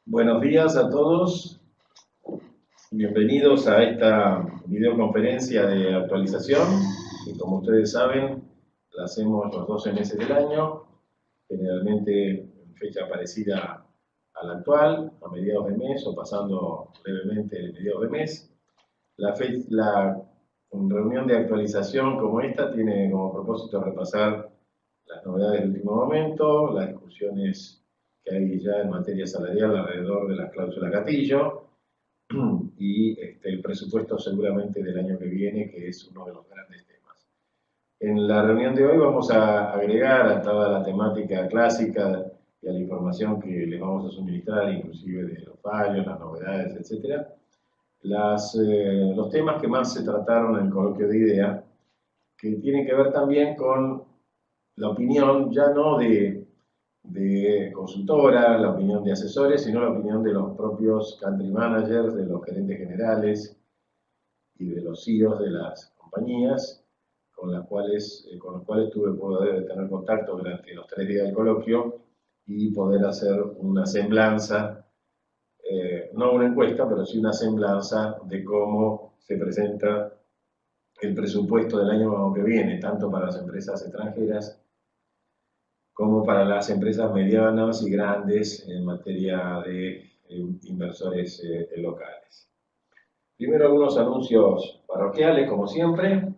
Buenos días a todos, bienvenidos a esta videoconferencia de actualización, que como ustedes saben, la hacemos los 12 meses del año, generalmente en fecha parecida a la actual, a mediados de mes o pasando brevemente de mediados de mes. La reunión de actualización como esta tiene como propósito repasar las novedades del último momento, las discusiones que hay ya en materia salarial alrededor de la cláusula gatillo y el presupuesto seguramente del año que viene, que es uno de los grandes temas. En la reunión de hoy vamos a agregar a toda la temática clásica y a la información que les vamos a suministrar, inclusive de los fallos, las novedades, etc., los temas que más se trataron en el coloquio de idea, que tienen que ver también con la opinión ya no de consultora, la opinión de asesores, sino la opinión de los propios country managers, de los gerentes generales y de los CEOs de las compañías con los cuales tuve poder tener contacto durante los 3 días del coloquio y poder hacer una semblanza, no una encuesta, pero sí una semblanza de cómo se presenta el presupuesto del año que viene, tanto para las empresas extranjeras como para las empresas medianas y grandes en materia de inversores locales. Primero algunos anuncios parroquiales, como siempre.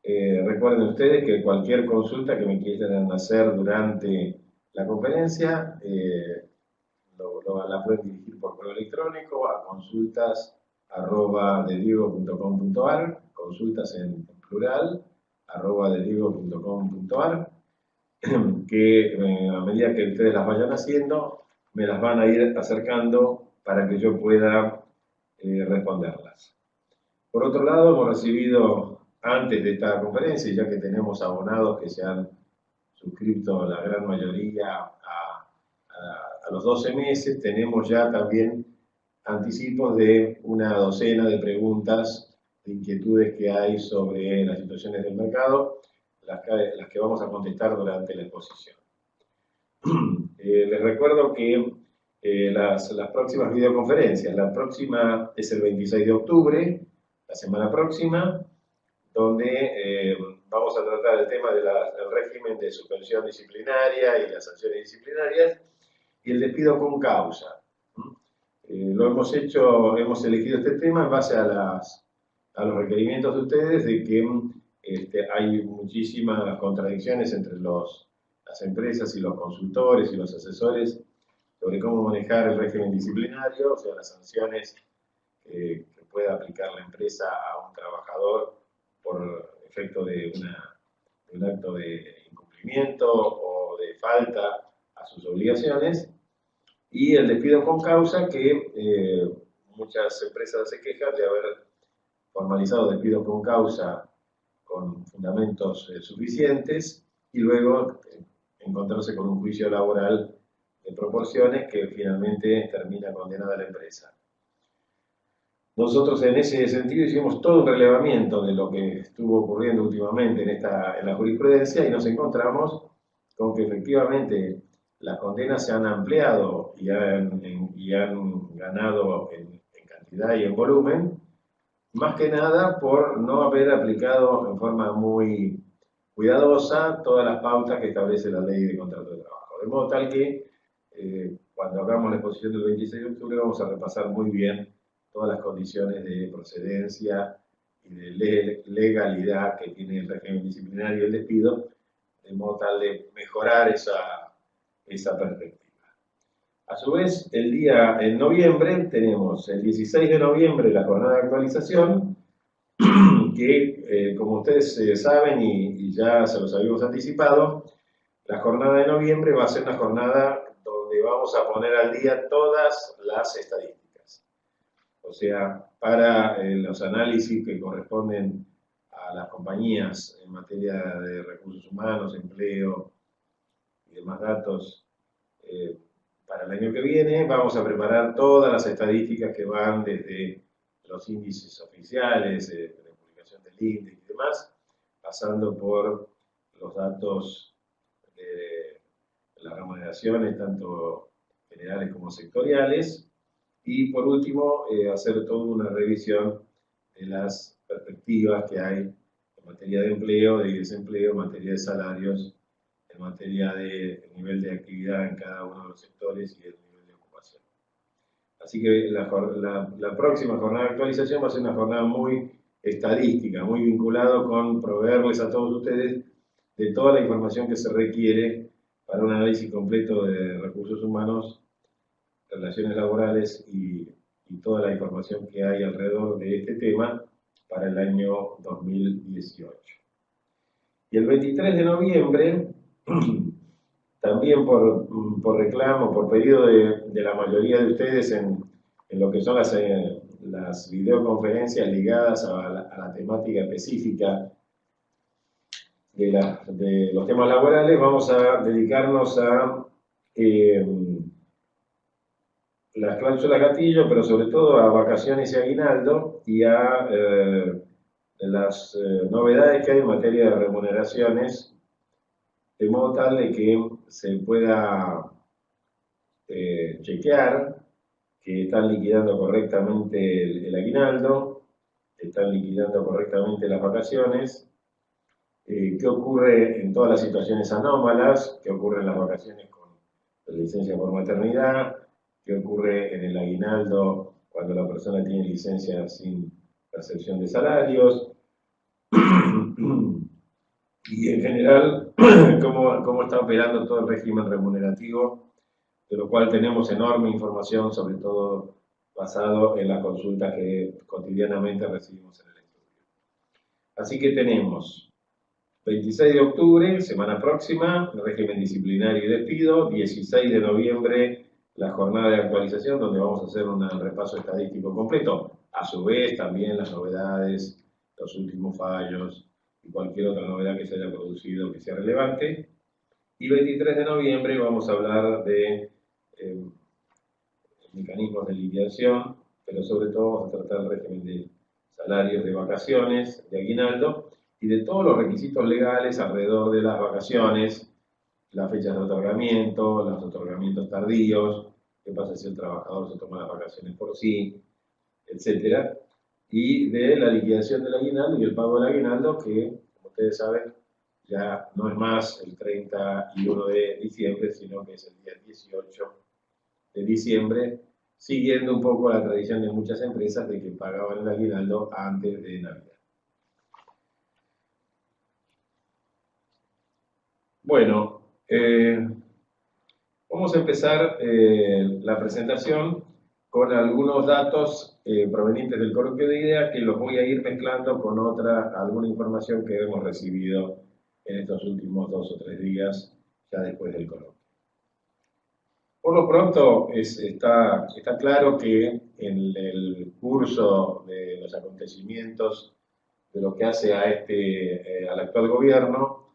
Recuerden ustedes que cualquier consulta que me quieran hacer durante la conferencia la pueden dirigir por correo electrónico a consultas@dediego.com.ar, consultas en plural, @dediego.com.ar, que a medida que ustedes las vayan haciendo, me las van a ir acercando para que yo pueda responderlas. Por otro lado, hemos recibido antes de esta conferencia, ya que tenemos abonados que se han suscrito la gran mayoría a los 12 meses, tenemos ya también anticipos de una docena de preguntas, de inquietudes que hay sobre las situaciones del mercado, las que vamos a contestar durante la exposición. Les recuerdo que las próximas videoconferencias, la próxima es el 26 de octubre, la semana próxima, donde vamos a tratar el tema del régimen de suspensión disciplinaria y las sanciones disciplinarias y el despido con causa. Hemos elegido este tema en base a los requerimientos de ustedes de que hay muchísimas contradicciones entre las empresas y los consultores y los asesores sobre cómo manejar el régimen disciplinario, o sea, las sanciones que pueda aplicar la empresa a un trabajador por efecto de un acto de incumplimiento o de falta a sus obligaciones, y el despido con causa, que muchas empresas se quejan de haber formalizado despidos con causa con fundamentos suficientes y luego encontrarse con un juicio laboral de proporciones que finalmente termina condenada a la empresa. Nosotros en ese sentido hicimos todo un relevamiento de lo que estuvo ocurriendo últimamente en la jurisprudencia y nos encontramos con que efectivamente las condenas se han ampliado y han ganado en cantidad y en volumen, más que nada por no haber aplicado en forma muy cuidadosa todas las pautas que establece la ley de contrato de trabajo. De modo tal que cuando hagamos la exposición del 26 de octubre vamos a repasar muy bien todas las condiciones de procedencia y de legalidad que tiene el régimen disciplinario y el despido, de modo tal de mejorar esa perspectiva. A su vez, en noviembre, tenemos el 16 de noviembre la jornada de actualización, que como ustedes saben y ya se los habíamos anticipado, la jornada de noviembre va a ser una jornada donde vamos a poner al día todas las estadísticas. O sea, para los análisis que corresponden a las compañías en materia de recursos humanos, empleo y demás datos, para el año que viene vamos a preparar todas las estadísticas que van desde los índices oficiales, de publicación del índice y demás, pasando por los datos de las remuneraciones, tanto generales como sectoriales, Y por último, hacer toda una revisión de las perspectivas que hay en materia de empleo, de desempleo, en materia de salarios, en materia de nivel de actividad en cada uno de los sectores y el nivel de ocupación. Así que la próxima jornada de actualización va a ser una jornada muy estadística, muy vinculado con proveerles a todos ustedes de toda la información que se requiere para un análisis completo de recursos humanos, relaciones laborales y toda la información que hay alrededor de este tema para el año 2018. Y el 23 de noviembre, también por reclamo, por pedido de la mayoría de ustedes en lo que son las videoconferencias ligadas a la temática específica de los temas laborales, vamos a dedicarnos a las cláusulas gatillo, pero sobre todo a vacaciones y aguinaldo y a las novedades que hay en materia de remuneraciones, de modo tal de que se pueda chequear que están liquidando correctamente el aguinaldo, que están liquidando correctamente las vacaciones, qué ocurre en todas las situaciones anómalas, qué ocurre en las vacaciones con la licencia por maternidad, qué ocurre en el aguinaldo cuando la persona tiene licencia sin percepción de salarios, y en general cómo está operando todo el régimen remunerativo, de lo cual tenemos enorme información, sobre todo basado en las consultas que cotidianamente recibimos en el estudio. Así que tenemos 26 de octubre, semana próxima, régimen disciplinario y despido. 16 de noviembre, la jornada de actualización, donde vamos a hacer un repaso estadístico completo. A su vez, también las novedades, los últimos fallos y cualquier otra novedad que se haya producido que sea relevante. Y 23 de noviembre vamos a hablar de mecanismos de liquidación, pero sobre todo vamos a tratar el régimen de salarios de vacaciones, de aguinaldo, y de todos los requisitos legales alrededor de las vacaciones, las fechas de otorgamiento, los otorgamientos tardíos, qué pasa si el trabajador se toma las vacaciones por sí, etc. Y de la liquidación del aguinaldo y el pago del aguinaldo, que, como ustedes saben, ya no es más el 31 de diciembre, sino que es el día 18 de diciembre, siguiendo un poco la tradición de muchas empresas de que pagaban el aguinaldo antes de Navidad. Bueno, vamos a empezar la presentación con algunos datos provenientes del coloquio de ideas que los voy a ir mezclando con alguna información que hemos recibido en estos últimos 2 o 3 días, ya después del coloquio. Por lo pronto, está claro que en el curso de los acontecimientos de lo que hace al actual gobierno,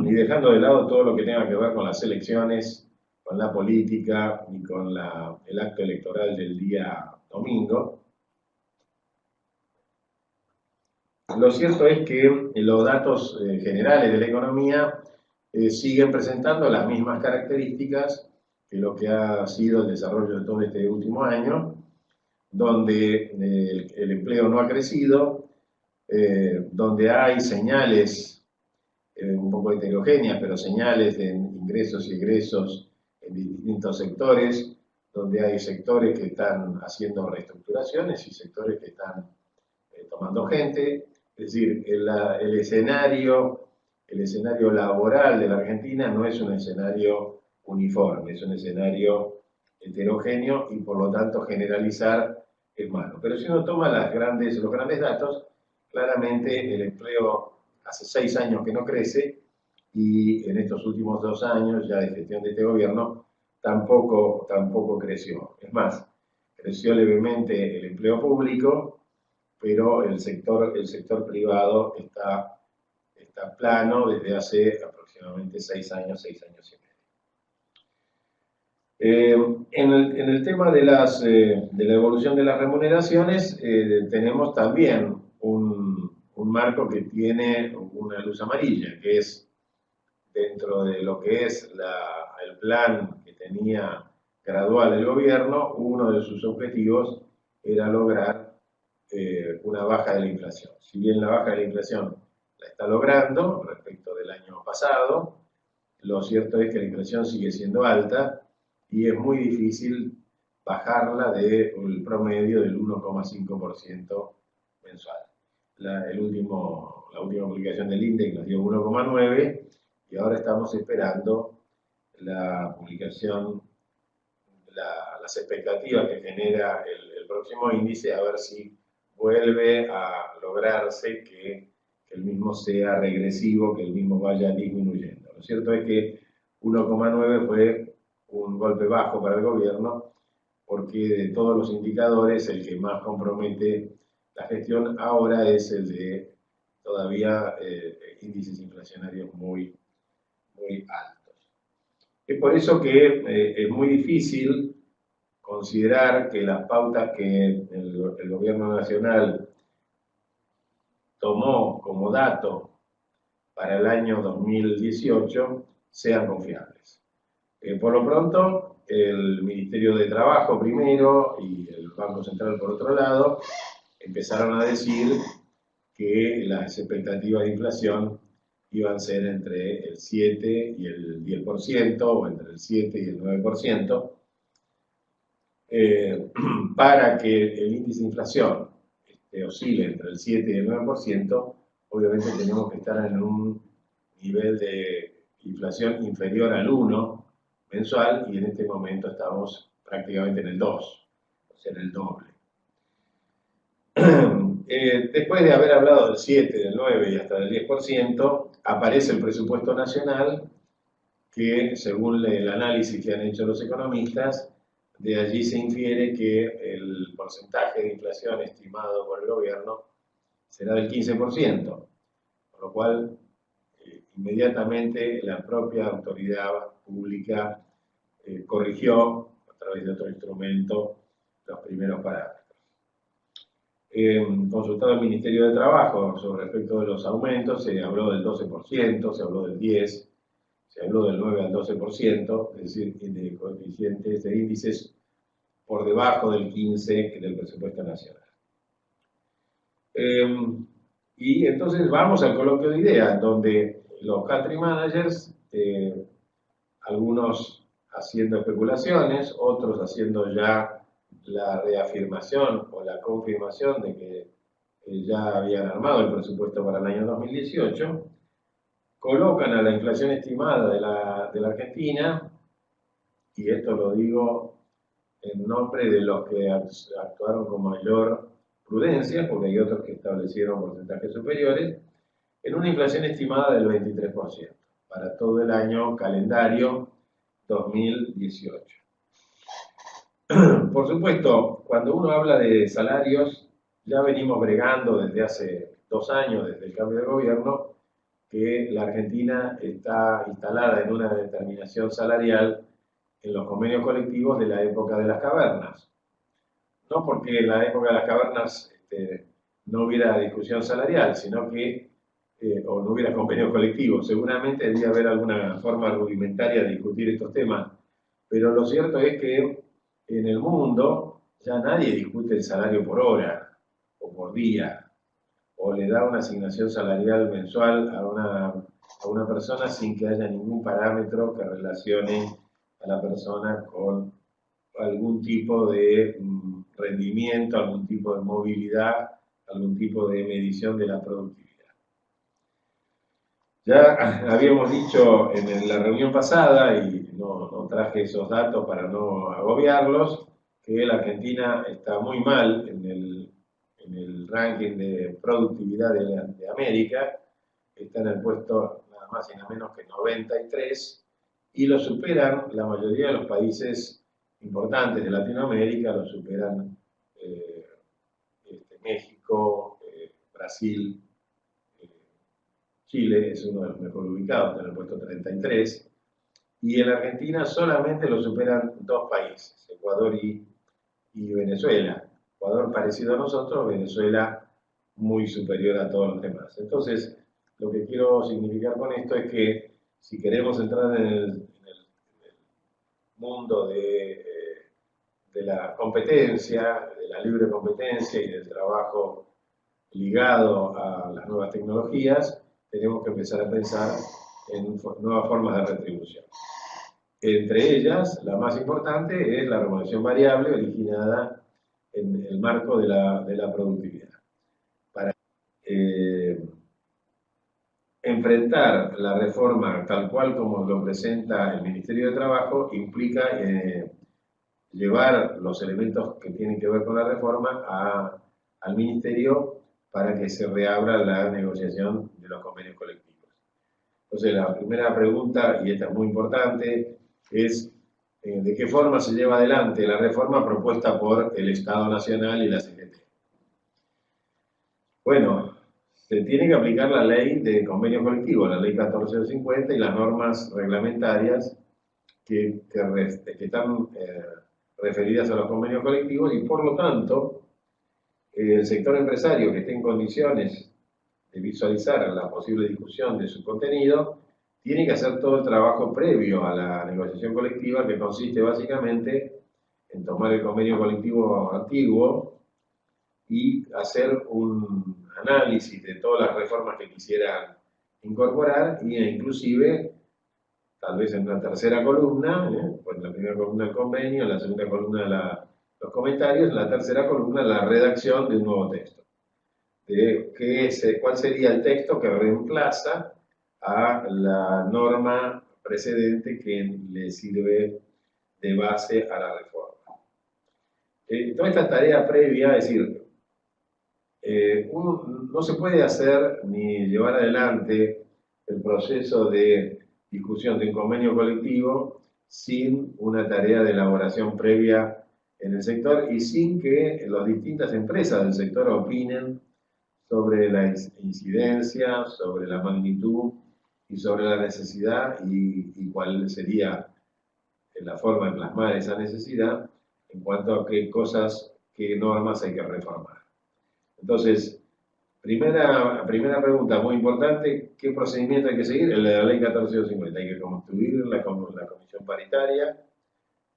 y dejando de lado todo lo que tenga que ver con las elecciones, con la política y con el acto electoral del día domingo, lo cierto es que los datos generales de la economía siguen presentando las mismas características que lo que ha sido el desarrollo de todo este último año, donde el empleo no ha crecido, donde hay señales un poco heterogéneas, pero señales de ingresos y egresos en distintos sectores, donde hay sectores que están haciendo reestructuraciones y sectores que están tomando gente. Es decir, el escenario laboral de la Argentina no es un escenario uniforme, es un escenario heterogéneo y por lo tanto generalizar es malo. Pero si uno toma los grandes datos, claramente el empleo hace 6 años que no crece y en estos últimos 2 años ya de gestión de este gobierno tampoco creció. Es más, creció levemente el empleo público, pero el sector privado está plano desde hace aproximadamente 6 años y medio. En el tema de la evolución de las remuneraciones, tenemos también un marco que tiene una luz amarilla, que es dentro de lo que es el plan que tenía gradual del gobierno, uno de sus objetivos era lograr una baja de la inflación. Si bien la baja de la inflación la está logrando respecto del año pasado, lo cierto es que la inflación sigue siendo alta y es muy difícil bajarla del promedio del 1,5% mensual. La última publicación del INDEC nos dio 1,9 y ahora estamos esperando la publicación, las expectativas que genera el próximo índice, a ver si vuelve a lograrse que el mismo sea regresivo, que el mismo vaya disminuyendo. Lo cierto es que 1,9 fue un golpe bajo para el gobierno, porque de todos los indicadores el que más compromete la gestión ahora es el de todavía índices inflacionarios muy altos. Es por eso que es muy difícil considerar que las pautas que el gobierno nacional tomó como dato para el año 2018 sean confiables. Por lo pronto, el Ministerio de Trabajo primero y el Banco Central por otro lado empezaron a decir que las expectativas de inflación iban a ser entre el 7 y el 10%, o entre el 7 y el 9%, para que el índice de inflación oscile entre el 7 y el 9%, obviamente tenemos que estar en un nivel de inflación inferior al 1 mensual, y en este momento estamos prácticamente en el 2, o sea, en el doble. Después de haber hablado del 7, del 9 y hasta del 10%, aparece el presupuesto nacional que, según el análisis que han hecho los economistas, de allí se infiere que el porcentaje de inflación estimado por el gobierno será del 15%, con lo cual inmediatamente la propia autoridad pública corrigió a través de otro instrumento los primeros parámetros. Consultado el Ministerio de Trabajo sobre respecto de los aumentos, se habló del 12%, se habló del 10%, se habló del 9 al 12%, es decir, de coeficientes de índices por debajo del 15% del presupuesto nacional. Y entonces vamos al coloquio de ideas, donde los country managers, algunos haciendo especulaciones, otros haciendo ya la reafirmación o la confirmación de que ya habían armado el presupuesto para el año 2018, colocan a la inflación estimada de la Argentina, y esto lo digo en nombre de los que actuaron con mayor prudencia, porque hay otros que establecieron porcentajes superiores, en una inflación estimada del 23% para todo el año calendario 2018. Por supuesto, cuando uno habla de salarios, ya venimos bregando desde hace 2 años, desde el cambio de gobierno, que la Argentina está instalada en una determinación salarial en los convenios colectivos de la época de las cavernas. No porque en la época de las cavernas no hubiera discusión salarial, sino que o no hubiera convenio colectivo. Seguramente debía haber alguna forma rudimentaria de discutir estos temas, pero lo cierto es que en el mundo ya nadie discute el salario por hora o por día, o le da una asignación salarial mensual a una persona sin que haya ningún parámetro que relacione a la persona con algún tipo de rendimiento, algún tipo de movilidad, algún tipo de medición de la productividad. Ya habíamos dicho en la reunión pasada, y no traje esos datos para no agobiarlos, que la Argentina está muy mal en el ranking de productividad de América, está en el puesto nada más y nada menos que 93, y lo superan la mayoría de los países importantes de Latinoamérica, lo superan México, Brasil, Chile es uno de los mejor ubicados, en el puesto 33, y en Argentina solamente lo superan 2 países, Ecuador y Venezuela. Ecuador parecido a nosotros, Venezuela muy superior a todos los demás. Entonces, lo que quiero significar con esto es que si queremos entrar en el mundo de de la competencia, de la libre competencia y del trabajo ligado a las nuevas tecnologías, tenemos que empezar a pensar en nuevas formas de retribución. Entre ellas, la más importante es la remuneración variable originada en el marco de la productividad. Para enfrentar la reforma tal cual como lo presenta el Ministerio de Trabajo implica llevar los elementos que tienen que ver con la reforma al Ministerio para que se reabra la negociación de los convenios colectivos. Entonces, la primera pregunta, y esta es muy importante, es ¿de qué forma se lleva adelante la reforma propuesta por el Estado Nacional y la CGT? Bueno, se tiene que aplicar la ley de convenio colectivo, la ley 1450 y las normas reglamentarias que están referidas a los convenios colectivos y por lo tanto el sector empresario que esté en condiciones de visualizar la posible discusión de su contenido tiene que hacer todo el trabajo previo a la negociación colectiva que consiste básicamente en tomar el convenio colectivo antiguo y hacer un análisis de todas las reformas que quisieran incorporar e inclusive tal vez en una tercera columna, pues en la primera columna el convenio, en la segunda columna los comentarios, en la tercera columna la redacción de un nuevo texto. ¿Cuál sería el texto que reemplaza a la norma precedente que le sirve de base a la reforma? Toda esta tarea previa, es decir, no se puede hacer ni llevar adelante el proceso de discusión de un convenio colectivo sin una tarea de elaboración previa en el sector y sin que las distintas empresas del sector opinen sobre la incidencia, sobre la magnitud y sobre la necesidad y cuál sería la forma de plasmar esa necesidad en cuanto a qué cosas, qué normas hay que reformar. Entonces, primera pregunta muy importante, ¿qué procedimiento hay que seguir? El de la ley 1450. Hay que constituir la comisión paritaria,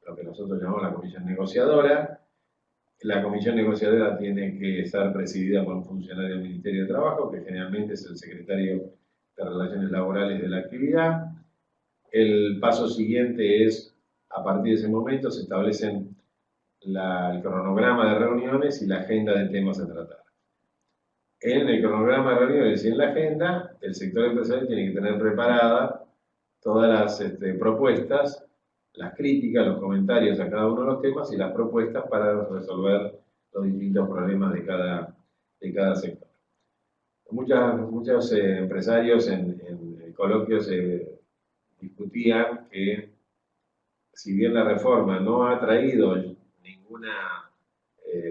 lo que nosotros llamamos la comisión negociadora. La comisión negociadora tiene que estar presidida por un funcionario del Ministerio de Trabajo, que generalmente es el secretario de Relaciones Laborales de la actividad. El paso siguiente es, a partir de ese momento, se establecen el cronograma de reuniones y la agenda de temas a tratar. En el cronograma de reuniones y en la agenda, el sector empresarial tiene que tener preparadas todas las propuestas, las críticas, los comentarios a cada uno de los temas y las propuestas para resolver los distintos problemas de cada sector. Muchos empresarios en coloquios discutían que si bien la reforma no ha traído ninguna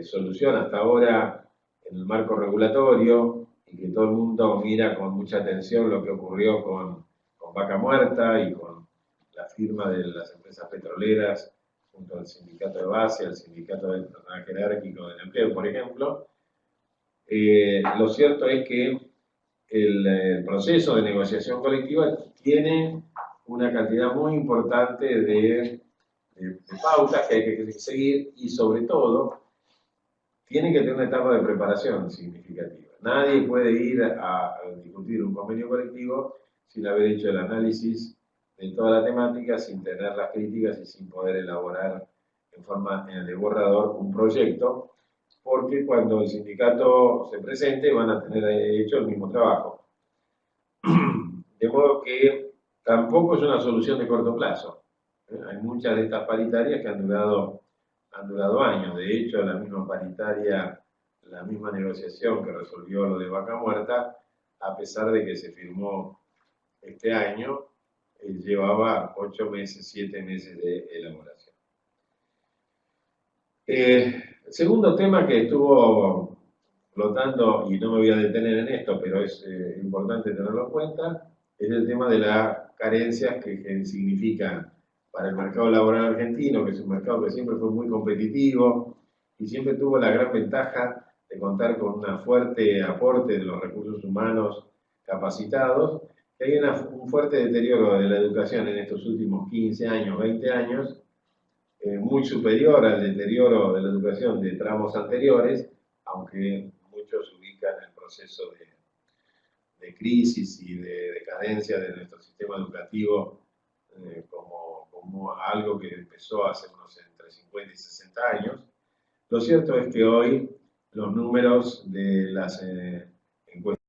solución hasta ahora en el marco regulatorio y que todo el mundo mira con mucha atención lo que ocurrió con Vaca Muerta y con la firma de las empresas petroleras junto al sindicato de base, al sindicato del personal jerárquico del empleo, por ejemplo. Lo cierto es que el proceso de negociación colectiva tiene una cantidad muy importante de pautas que hay que seguir y sobre todo tiene que tener una etapa de preparación significativa. Nadie puede ir a discutir un convenio colectivo sin haber hecho el análisis de toda la temática, sin tener las críticas y sin poder elaborar en forma de borrador un proyecto, porque cuando el sindicato se presente van a tener hecho el mismo trabajo. De modo que tampoco es una solución de corto plazo. Hay muchas de estas paritarias que han durado años. De hecho, la misma paritaria, la misma negociación que resolvió lo de Vaca Muerta, a pesar de que se firmó este año, llevaba 8 meses, 7 meses de elaboración. El segundo tema que estuvo flotando, y no me voy a detener en esto, pero es importante tenerlo en cuenta, es el tema de las carencias que significan para el mercado laboral argentino, que es un mercado que siempre fue muy competitivo y siempre tuvo la gran ventaja de contar con un fuerte aporte de los recursos humanos capacitados, que hay un fuerte deterioro de la educación en estos últimos 15 años, 20 años, muy superior al deterioro de la educación de tramos anteriores, aunque muchos ubican el proceso de crisis y de decadencia de nuestro sistema educativo como algo que empezó hace unos entre 50 y 60 años. Lo cierto es que hoy los números de las encuestas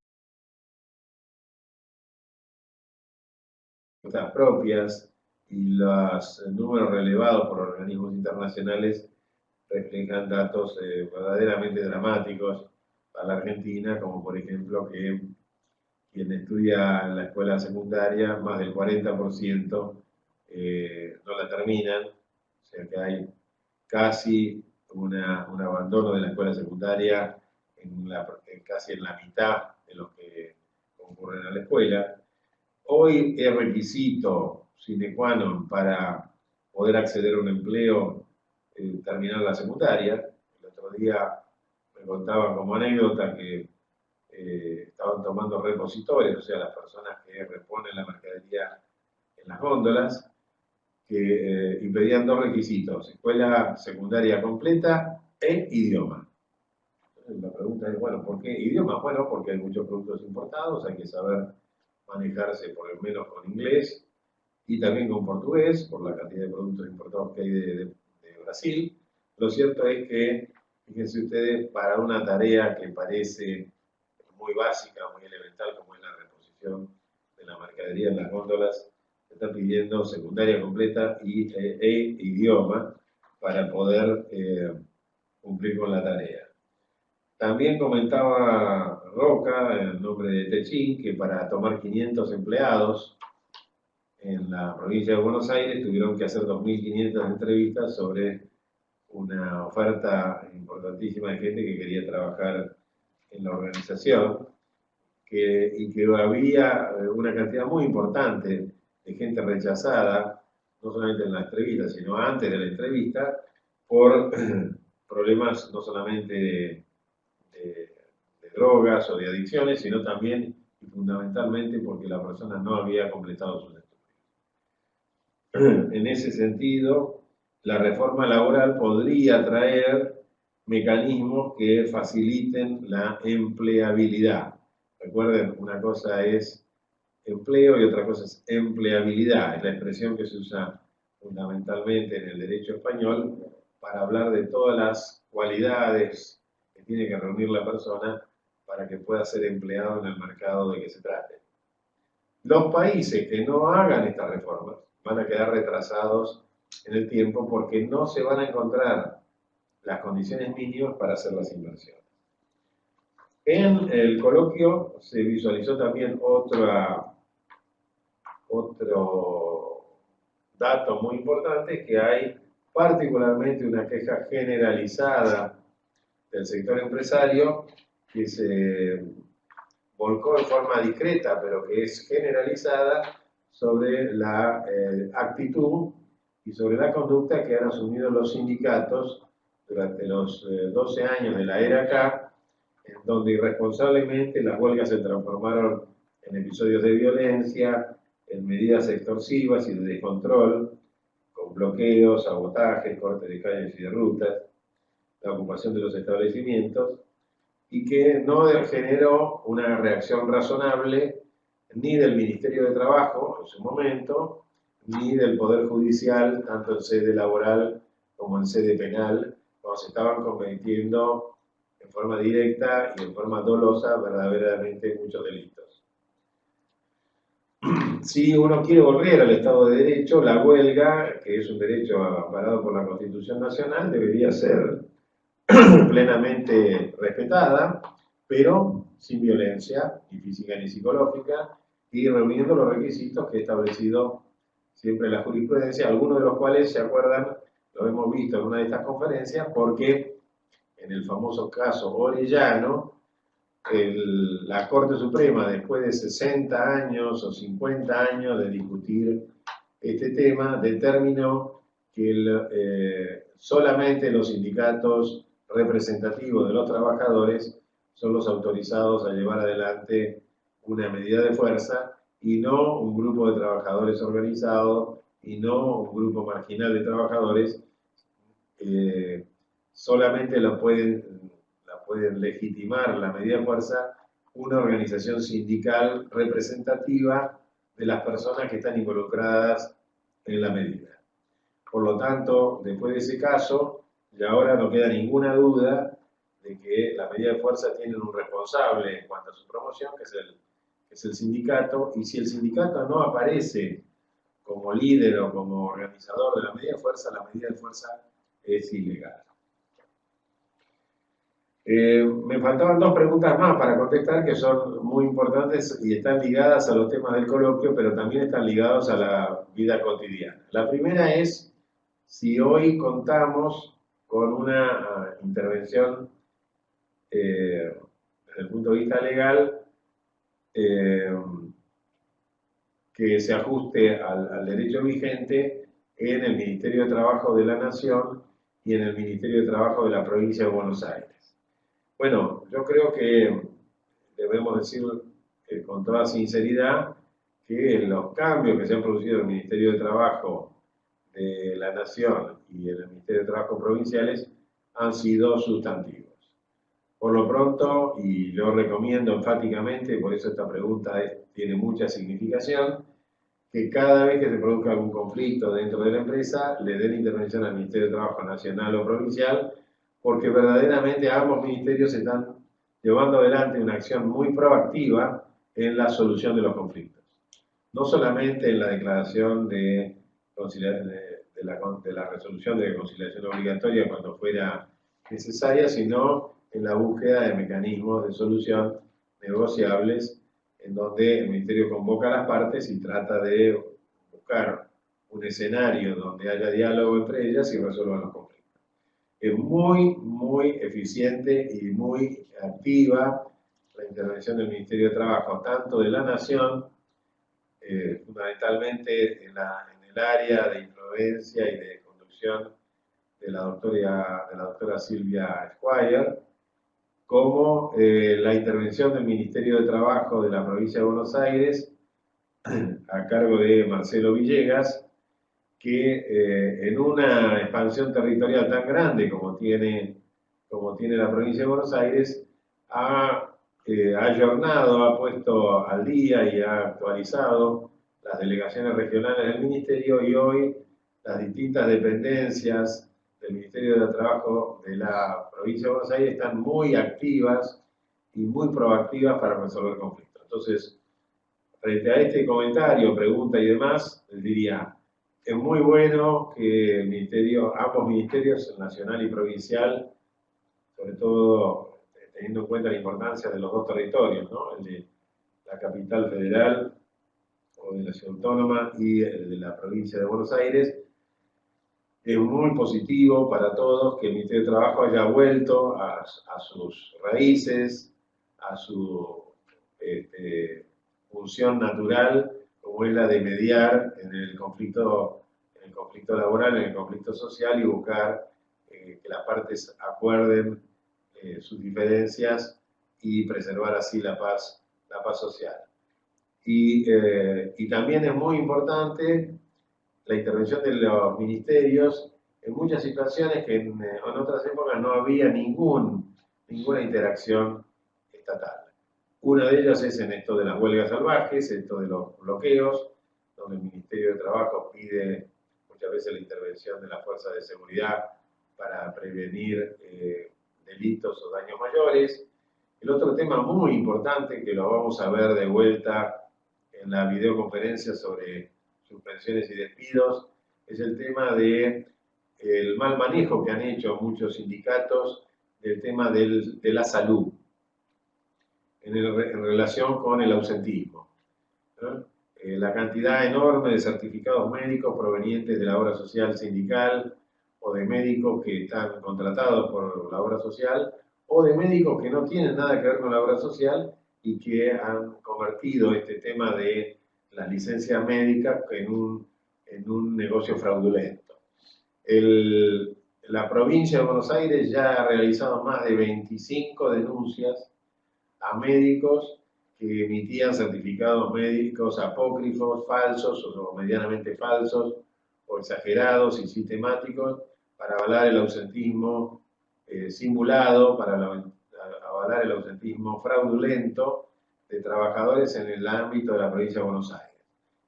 propias y los números relevados por organismos internacionales reflejan datos verdaderamente dramáticos para la Argentina, como por ejemplo que quien estudia en la escuela secundaria, más del 40% no la terminan, o sea que hay casi un abandono de la escuela secundaria casi en la mitad de los que concurren a la escuela. Hoy es requisito sine qua non para poder acceder a un empleo terminar la secundaria. El otro día me contaban como anécdota que estaban tomando repositores, o sea, las personas que reponen la mercadería en las góndolas, y pedían dos requisitos: escuela secundaria completa e idioma. Entonces, la pregunta es, bueno, ¿por qué idioma? Bueno, porque hay muchos productos importados, hay que saber manejarse por lo menos con inglés y también con portugués, por la cantidad de productos importados que hay de Brasil. Lo cierto es que, fíjense ustedes, para una tarea que parece muy básica, muy elemental, como es la reposición de la mercadería en las góndolas, se está pidiendo secundaria completa e idioma para poder cumplir con la tarea. También comentaba Roca, en nombre de Techín, que para tomar 500 empleados en la provincia de Buenos Aires tuvieron que hacer 2.500 entrevistas sobre una oferta importantísima de gente que quería trabajar en la organización, y que había una cantidad muy importante de gente rechazada, no solamente en la entrevista, sino antes de la entrevista, por problemas no solamente de drogas o de adicciones, sino también y fundamentalmente porque la persona no había completado sus estudios. En ese sentido, la reforma laboral podría traer mecanismos que faciliten la empleabilidad. Recuerden, una cosa es empleo y otra cosa es empleabilidad. Es la expresión que se usa fundamentalmente en el derecho español para hablar de todas las cualidades que tiene que reunir la persona para que pueda ser empleado en el mercado de que se trate. Los países que no hagan estas reformas van a quedar retrasados en el tiempo porque no se van a encontrar las condiciones mínimas para hacer las inversiones. En el coloquio se visualizó también otro dato muy importante, que hay particularmente una queja generalizada del sector empresario que se volcó en forma discreta, pero que es generalizada, sobre la actitud y sobre la conducta que han asumido los sindicatos durante los 12 años de la era K, en donde irresponsablemente las huelgas se transformaron en episodios de violencia, en medidas extorsivas y de descontrol, con bloqueos, sabotajes, cortes de calles y de rutas, la ocupación de los establecimientos, y que no generó una reacción razonable ni del Ministerio de Trabajo en su momento, ni del Poder Judicial, tanto en sede laboral como en sede penal, cuando se estaban cometiendo en forma directa y en forma dolosa verdaderamente muchos delitos. Si uno quiere volver al Estado de Derecho, la huelga, que es un derecho amparado por la Constitución Nacional, debería ser plenamente respetada, pero sin violencia, ni física ni psicológica, y reuniendo los requisitos que ha establecido siempre la jurisprudencia, algunos de los cuales, se acuerdan, lo hemos visto en una de estas conferencias, porque en el famoso caso Orellano, la Corte Suprema, después de 60 años o 50 años de discutir este tema, determinó que solamente los sindicatos representativos de los trabajadores son los autorizados a llevar adelante una medida de fuerza, y no un grupo de trabajadores organizados, y no un grupo marginal de trabajadores solamente la pueden legitimar la medida de fuerza una organización sindical representativa de las personas que están involucradas en la medida. Por lo tanto, después de ese caso, ya ahora no queda ninguna duda de que la medida de fuerza tiene un responsable en cuanto a su promoción, que es el sindicato, y si el sindicato no aparece como líder o como organizador de la medida de fuerza es ilegal. Me faltaban dos preguntas más para contestar que son muy importantes y están ligadas a los temas del coloquio, pero también están ligados a la vida cotidiana. La primera es si hoy contamos con una intervención desde el punto de vista legal que se ajuste al derecho vigente en el Ministerio de Trabajo de la Nación y en el Ministerio de Trabajo de la Provincia de Buenos Aires. Bueno, yo creo que debemos decir con toda sinceridad que los cambios que se han producido en el Ministerio de Trabajo de la Nación y en el Ministerio de Trabajo provinciales han sido sustantivos. Por lo pronto, y yo recomiendo enfáticamente, por eso esta pregunta tiene mucha significación, que cada vez que se produzca algún conflicto dentro de la empresa, le den intervención al Ministerio de Trabajo nacional o provincial, porque verdaderamente ambos ministerios están llevando adelante una acción muy proactiva en la solución de los conflictos. No solamente en la declaración de la resolución de conciliación obligatoria cuando fuera necesaria, sino en la búsqueda de mecanismos de solución negociables en donde el Ministerio convoca a las partes y trata de buscar un escenario donde haya diálogo entre ellas y resuelvan los conflictos. Es muy eficiente y muy activa la intervención del Ministerio de Trabajo, tanto de la Nación, fundamentalmente en el área de influencia y de conducción de la doctora Silvia Squire, como la intervención del Ministerio de Trabajo de la Provincia de Buenos Aires, a cargo de Marcelo Villegas, que en una expansión territorial tan grande como tiene la Provincia de Buenos Aires, ha ayornado, ha puesto al día y ha actualizado las delegaciones regionales del Ministerio, y hoy las distintas dependencias del Ministerio de Trabajo de la Provincia de Buenos Aires están muy activas y muy proactivas para resolver conflictos. Entonces, frente a este comentario, pregunta y demás, les diría, es muy bueno que ambos ministerios, el nacional y provincial, sobre todo teniendo en cuenta la importancia de los dos territorios, ¿no? El de la capital federal o de la ciudad autónoma y el de la provincia de Buenos Aires. Es muy positivo para todos que el Ministerio de Trabajo haya vuelto a sus raíces, a su función natural, como es la de mediar en el conflicto laboral, en el conflicto social, y buscar que las partes acuerden sus diferencias y preservar así la paz social. Y también es muy importante la intervención de los ministerios en muchas situaciones que en otras épocas no había ninguna interacción estatal. Una de ellas es en esto de las huelgas salvajes, esto de los bloqueos, donde el Ministerio de Trabajo pide muchas veces la intervención de las fuerzas de seguridad para prevenir delitos o daños mayores. El otro tema muy importante, que lo vamos a ver de vuelta en la videoconferencia sobre suspensiones y despidos, es el tema del mal manejo que han hecho muchos sindicatos del tema de la salud en relación con el ausentismo, ¿no? La cantidad enorme de certificados médicos provenientes de la obra social sindical o de médicos que están contratados por la obra social o de médicos que no tienen nada que ver con la obra social y que han convertido este tema de las licencias médicas en un negocio fraudulento. La provincia de Buenos Aires ya ha realizado más de 25 denuncias a médicos que emitían certificados médicos apócrifos, falsos o medianamente falsos, o exagerados y sistemáticos, para avalar el ausentismo simulado, para avalar el ausentismo fraudulento de trabajadores en el ámbito de la provincia de Buenos Aires.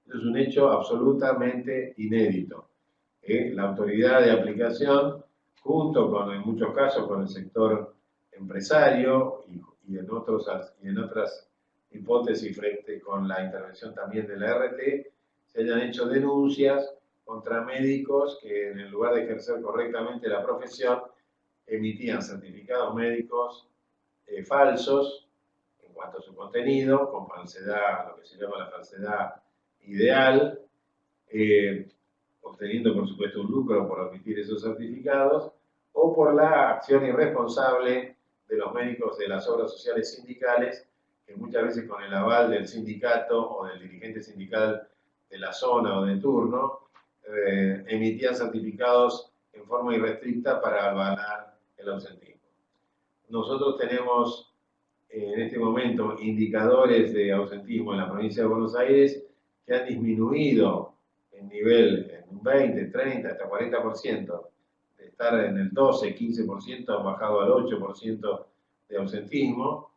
Esto es un hecho absolutamente inédito. La autoridad de aplicación, junto con, en muchos casos, con el sector empresario y en otras hipótesis frente con la intervención también de la RT, se hayan hecho denuncias contra médicos que en lugar de ejercer correctamente la profesión, emitían certificados médicos falsos en cuanto a su contenido, con falsedad, lo que se llama la falsedad ideal, obteniendo por supuesto un lucro por emitir esos certificados, o por la acción irresponsable de los médicos de las obras sociales sindicales, que muchas veces con el aval del sindicato o del dirigente sindical de la zona o de turno, emitían certificados en forma irrestricta para avalar el ausentismo. Nosotros tenemos en este momento indicadores de ausentismo en la provincia de Buenos Aires que han disminuido en nivel en un 20, 30, hasta 40%, de estar en el 12, 15%, han bajado al 8% de ausentismo,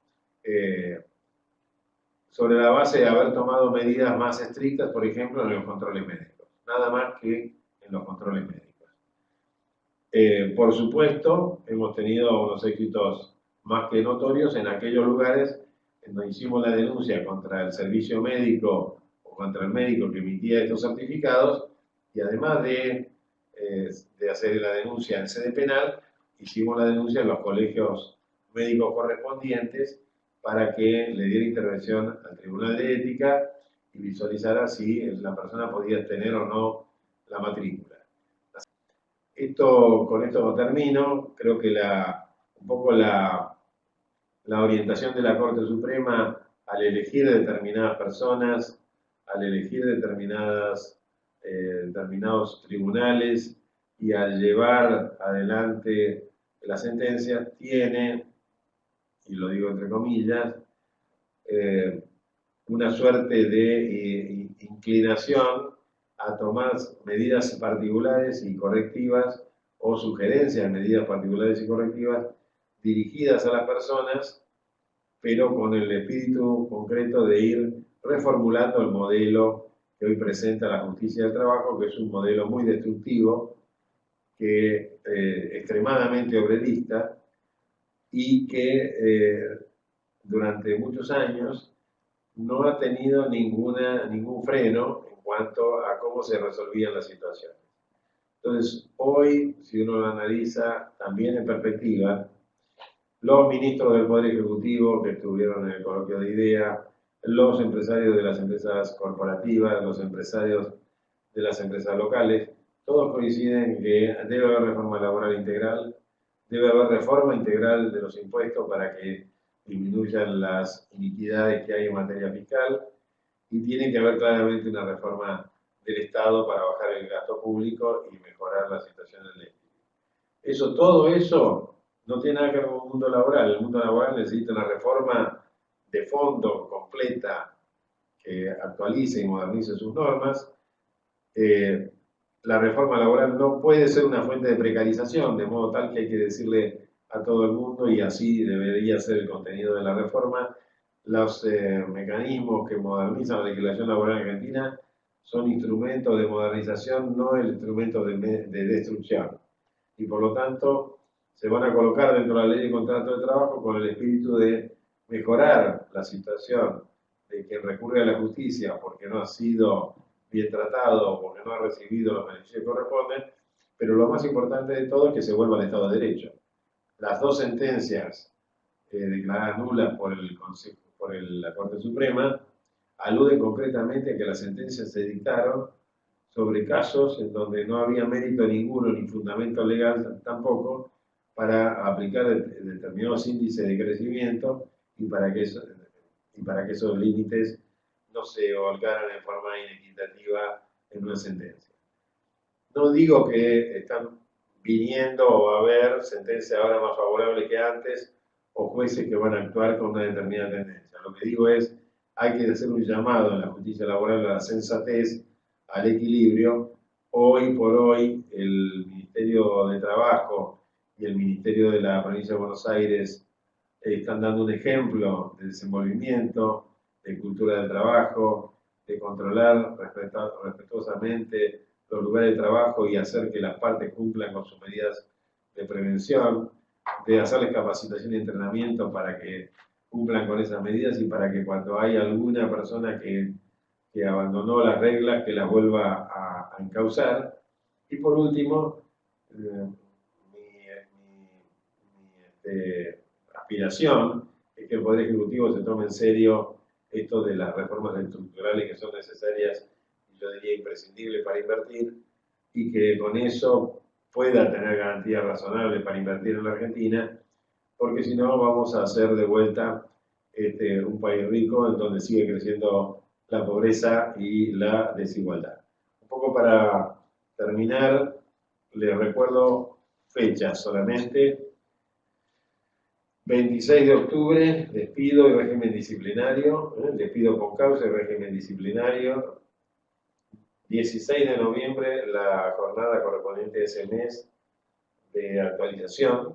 sobre la base de haber tomado medidas más estrictas, por ejemplo, en los controles médicos, nada más que en los controles médicos. Por supuesto, hemos tenido unos éxitos más que notorios en aquellos lugares en donde hicimos la denuncia contra el servicio médico o contra el médico que emitía estos certificados, y además de hacer la denuncia en sede penal, hicimos la denuncia en los colegios médicos correspondientes para que le diera intervención al Tribunal de Ética y visualizara si la persona podía tener o no la matrícula. Con esto termino. Creo que un poco la orientación de la Corte Suprema al elegir determinadas personas, al elegir determinados tribunales y al llevar adelante las sentencias, tiene, y lo digo entre comillas, una suerte de inclinación a tomar medidas particulares y correctivas o sugerencias de medidas particulares y correctivas dirigidas a las personas, pero con el espíritu concreto de ir reformulando el modelo que hoy presenta la justicia del trabajo, que es un modelo muy destructivo, extremadamente obrerista, y que durante muchos años no ha tenido ningún freno en cuanto a cómo se resolvían las situaciones. Entonces, hoy, si uno lo analiza también en perspectiva, los ministros del Poder Ejecutivo que estuvieron en el coloquio de IDEA, los empresarios de las empresas corporativas, los empresarios de las empresas locales, todos coinciden en que debe haber reforma laboral integral, debe haber reforma integral de los impuestos para que disminuyan las iniquidades que hay en materia fiscal, y tiene que haber claramente una reforma del Estado para bajar el gasto público y mejorar la situación del equilibrio. Todo eso no tiene nada que ver con el mundo laboral. El mundo laboral necesita una reforma de fondo completa que actualice y modernice sus normas. La reforma laboral no puede ser una fuente de precarización, de modo tal que hay que decirle a todo el mundo, y así debería ser el contenido de la reforma, los mecanismos que modernizan la legislación laboral argentina son instrumentos de modernización, no el instrumento de destrucción. Y por lo tanto, se van a colocar dentro de la ley de contrato de trabajo con el espíritu de mejorar la situación de quien recurre a la justicia porque no ha sido bien tratado o porque no ha recibido los beneficios que corresponden, pero lo más importante de todo es que se vuelva al Estado de Derecho. Las dos sentencias declaradas nulas por la Corte Suprema aluden concretamente a que las sentencias se dictaron sobre casos en donde no había mérito ninguno ni fundamento legal tampoco para aplicar determinados índices de crecimiento y para que esos límites no se holgaran en forma inequitativa en una sentencia. No digo que están viniendo o va a haber sentencias ahora más favorables que antes o jueces que van a actuar con una determinada tendencia. Lo que digo es, hay que hacer un llamado en la justicia laboral a la sensatez, al equilibrio. hoy por hoy el Ministerio de Trabajo y el Ministerio de la Provincia de Buenos Aires están dando un ejemplo de desenvolvimiento, de cultura del trabajo, de controlar respetuosamente los lugares de trabajo y hacer que las partes cumplan con sus medidas de prevención, de hacerles capacitación y entrenamiento para que cumplan con esas medidas y para que cuando hay alguna persona que abandonó las reglas, que las vuelva a encauzar. Y por último, mi aspiración es que el Poder Ejecutivo se tome en serio esto de las reformas estructurales que son necesarias y yo diría imprescindibles para invertir y que con eso pueda tener garantías razonables para invertir en la Argentina, porque si no vamos a hacer de vuelta un país rico en donde sigue creciendo la pobreza y la desigualdad. Un poco para terminar, les recuerdo fechas solamente. 26 de octubre, despido y régimen disciplinario, despido con causa y régimen disciplinario. 16 de noviembre, la jornada correspondiente a ese mes de actualización,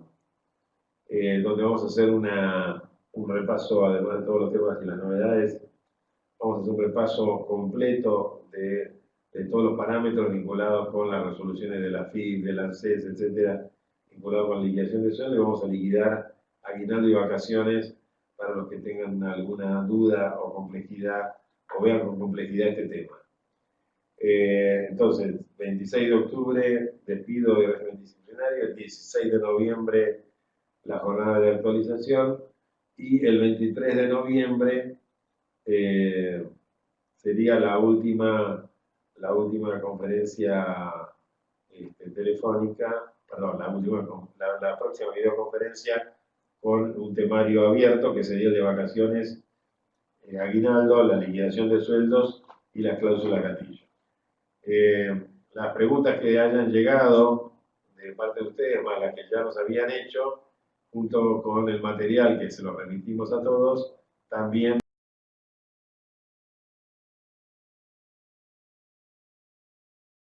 donde vamos a hacer un repaso, además de todos los temas y las novedades, vamos a hacer un repaso completo de todos los parámetros vinculados con las resoluciones de la FIP, de la ANSES, etcétera, vinculados con la liquidación de sueldo, y vamos a liquidar aguinaldo y vacaciones para los que tengan alguna duda o complejidad, o vean con complejidad este tema. Entonces, 26 de octubre, despido de régimen disciplinario, el 16 de noviembre, la jornada de actualización, y el 23 de noviembre sería la última conferencia telefónica, perdón, la próxima videoconferencia con un temario abierto que sería el de vacaciones, aguinaldo, la liquidación de sueldos y las cláusulas gatillo. Las preguntas que hayan llegado de parte de ustedes, más las que ya nos habían hecho, junto con el material que se lo remitimos a todos, también